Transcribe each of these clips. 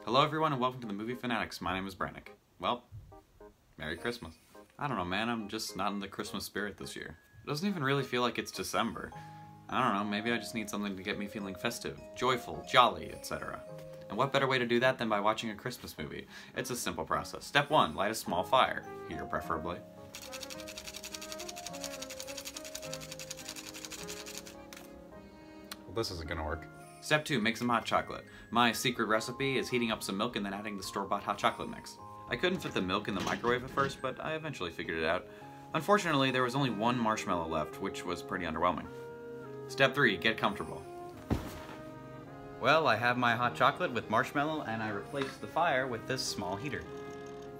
Hello everyone and welcome to the Movie Fanatics. My name is Brannick. Well, Merry Christmas. I don't know man, I'm just not in the Christmas spirit this year. It doesn't even really feel like it's December. I don't know, maybe I just need something to get me feeling festive, joyful, jolly, etc. And what better way to do that than by watching a Christmas movie? It's a simple process. Step 1, light a small fire. Here preferably. Well, this isn't gonna work. Step 2, make some hot chocolate. My secret recipe is heating up some milk and then adding the store-bought hot chocolate mix. I couldn't fit the milk in the microwave at first, but I eventually figured it out. Unfortunately, there was only one marshmallow left, which was pretty underwhelming. Step 3, get comfortable. Well, I have my hot chocolate with marshmallow and I replaced the fire with this small heater.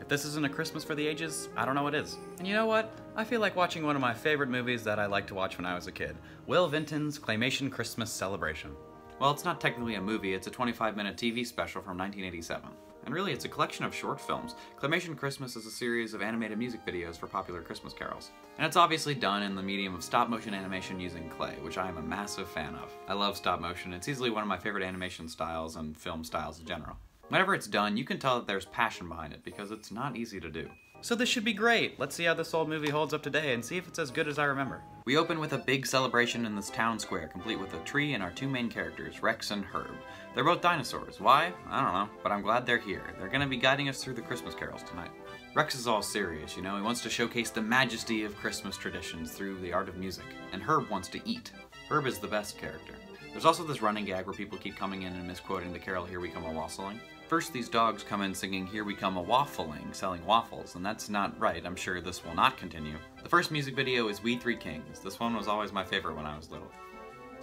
If this isn't a Christmas for the ages, I don't know what is. And you know what? I feel like watching one of my favorite movies that I liked to watch when I was a kid. Will Vinton's Claymation Christmas Celebration. Well, it's not technically a movie, it's a 25-minute TV special from 1987. And really, it's a collection of short films. Claymation Christmas is a series of animated music videos for popular Christmas carols. And it's obviously done in the medium of stop-motion animation using clay, which I am a massive fan of. I love stop-motion, it's easily one of my favorite animation styles and film styles in general. Whenever it's done, you can tell that there's passion behind it, because it's not easy to do. So this should be great! Let's see how this old movie holds up today and see if it's as good as I remember. We open with a big celebration in this town square, complete with a tree and our two main characters, Rex and Herb. They're both dinosaurs. Why? I don't know, but I'm glad they're here. They're gonna be guiding us through the Christmas carols tonight. Rex is all serious, you know, he wants to showcase the majesty of Christmas traditions through the art of music. And Herb wants to eat. Herb is the best character. There's also this running gag where people keep coming in and misquoting the carol Here We Come A-Wassailing. First, these dogs come in singing Here We Come A-Waffling, selling waffles, and that's not right. I'm sure this will not continue. The first music video is We Three Kings. This one was always my favorite when I was little.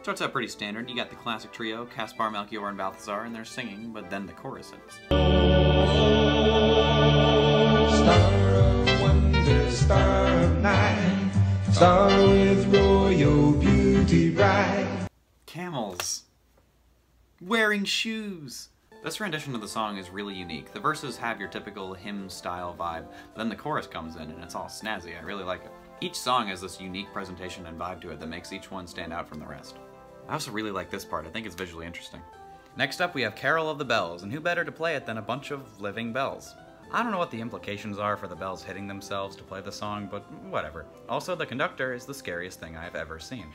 Starts out pretty standard. You got the classic trio, Caspar, Melchior, and Balthazar, and they're singing, but then the chorus hits. Star of wonder, star of night, star with royal beauty bright. Camels. Wearing shoes. This rendition of the song is really unique. The verses have your typical hymn-style vibe, but then the chorus comes in and it's all snazzy. I really like it. Each song has this unique presentation and vibe to it that makes each one stand out from the rest. I also really like this part. I think it's visually interesting. Next up we have Carol of the Bells, and who better to play it than a bunch of living bells? I don't know what the implications are for the bells hitting themselves to play the song, but whatever. Also, the conductor is the scariest thing I've ever seen.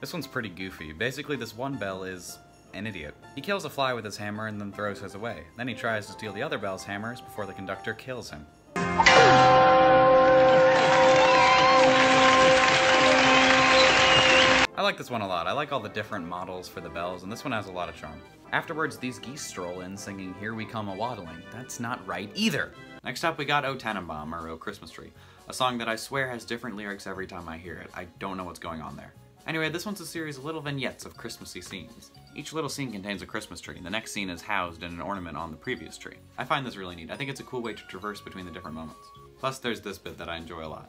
This one's pretty goofy. Basically, this one bell is an idiot. He kills a fly with his hammer and then throws his away. Then he tries to steal the other bell's hammers before the conductor kills him. I like this one a lot. I like all the different models for the bells, and this one has a lot of charm. Afterwards, these geese stroll in singing Here We Come A-Waddling. That's not right either! Next up we got O Tannenbaum, or O Christmas Tree, a song that I swear has different lyrics every time I hear it. I don't know what's going on there. Anyway, this one's a series of little vignettes of Christmassy scenes. Each little scene contains a Christmas tree, and the next scene is housed in an ornament on the previous tree. I find this really neat. I think it's a cool way to traverse between the different moments. Plus, there's this bit that I enjoy a lot.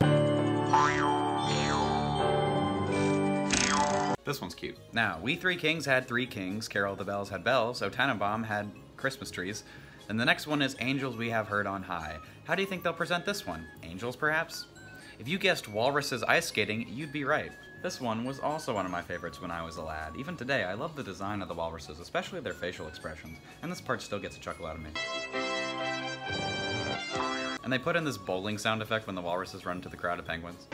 This one's cute. Now, We Three Kings had three kings, Carol of the Bells had bells, O Tannenbaum had Christmas trees, and the next one is Angels We Have Heard on High. How do you think they'll present this one? Angels, perhaps? If you guessed Walrus's ice skating, you'd be right. This one was also one of my favorites when I was a lad. Even today, I love the design of the walruses, especially their facial expressions, and this part still gets a chuckle out of me. And they put in this bowling sound effect when the walruses run into the crowd of penguins.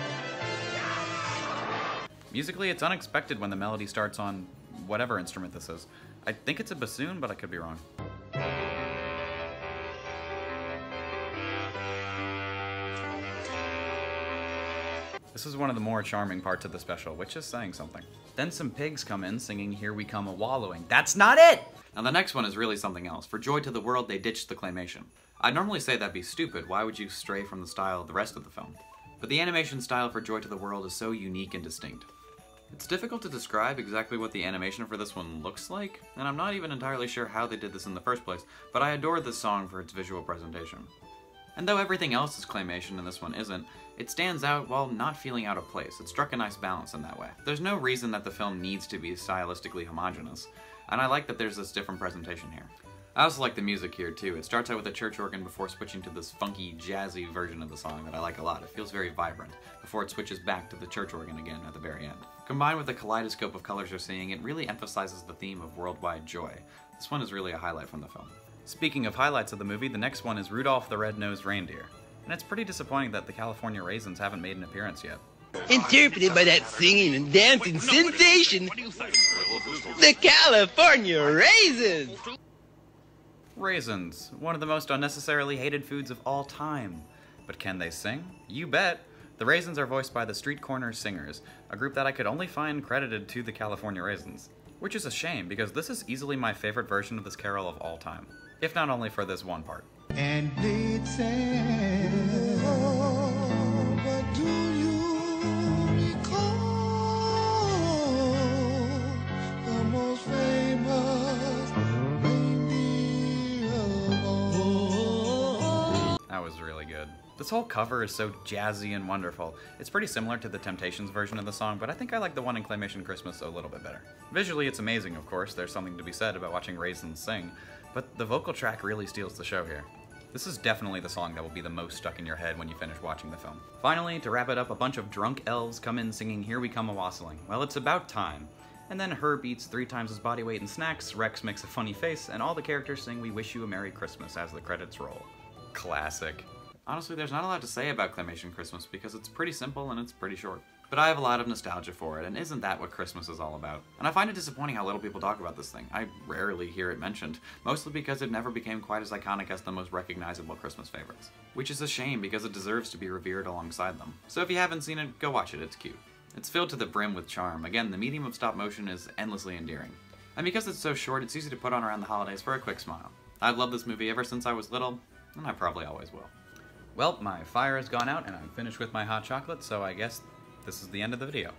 Musically, it's unexpected when the melody starts on whatever instrument this is. I think it's a bassoon, but I could be wrong. This is one of the more charming parts of the special, which is saying something. Then some pigs come in singing Here We Come A-Wallowing. That's not it! Now the next one is really something else. For joy to the world, they ditched the claymation. I'd normally say that'd be stupid. Why would you stray from the style of the rest of the film? But the animation style for Joy to the World is so unique and distinct. It's difficult to describe exactly what the animation for this one looks like, and I'm not even entirely sure how they did this in the first place, but I adore this song for its visual presentation. And though everything else is claymation and this one isn't, it stands out while not feeling out of place. It struck a nice balance in that way. There's no reason that the film needs to be stylistically homogeneous, and I like that there's this different presentation here. I also like the music here too. It starts out with a church organ before switching to this funky, jazzy version of the song that I like a lot. It feels very vibrant, before it switches back to the church organ again at the very end. Combined with the kaleidoscope of colors you're seeing, it really emphasizes the theme of worldwide joy. This one is really a highlight from the film. Speaking of highlights of the movie, the next one is Rudolph the Red-Nosed Reindeer. And it's pretty disappointing that the California Raisins haven't made an appearance yet. Interpreted by that singing and dancing sensation, the California Raisins! Raisins, one of the most unnecessarily hated foods of all time. But can they sing? You bet! The Raisins are voiced by the Street Corner Singers, a group that I could only find credited to the California Raisins. Which is a shame, because this is easily my favorite version of this carol of all time. If not only for this one part. And they'd say, oh, but do you recall the most famous reindeer of all? That was really good. This whole cover is so jazzy and wonderful. It's pretty similar to the Temptations version of the song, but I think I like the one in Claymation Christmas a little bit better. Visually, it's amazing, of course. There's something to be said about watching raisins sing, but the vocal track really steals the show here. This is definitely the song that will be the most stuck in your head when you finish watching the film. Finally, to wrap it up, a bunch of drunk elves come in singing Here We Come A-Wassailing. Well, it's about time. And then Herb eats 3 times his body weight in snacks, Rex makes a funny face, and all the characters sing We Wish You a Merry Christmas as the credits roll. Classic. Honestly, there's not a lot to say about Claymation Christmas because it's pretty simple and it's pretty short. But I have a lot of nostalgia for it, and isn't that what Christmas is all about? And I find it disappointing how little people talk about this thing. I rarely hear it mentioned, mostly because it never became quite as iconic as the most recognizable Christmas favorites. Which is a shame because it deserves to be revered alongside them. So if you haven't seen it, go watch it, it's cute. It's filled to the brim with charm. Again, the medium of stop motion is endlessly endearing. And because it's so short, it's easy to put on around the holidays for a quick smile. I've loved this movie ever since I was little, and I probably always will. Well, my fire has gone out and I'm finished with my hot chocolate, so I guess this is the end of the video.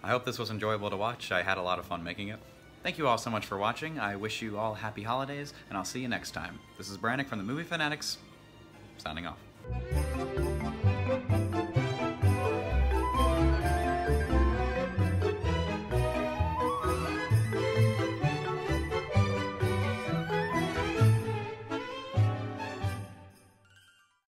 I hope this was enjoyable to watch. I had a lot of fun making it. Thank you all so much for watching. I wish you all happy holidays, and I'll see you next time. This is Brannick from the Movie Fanatics, signing off.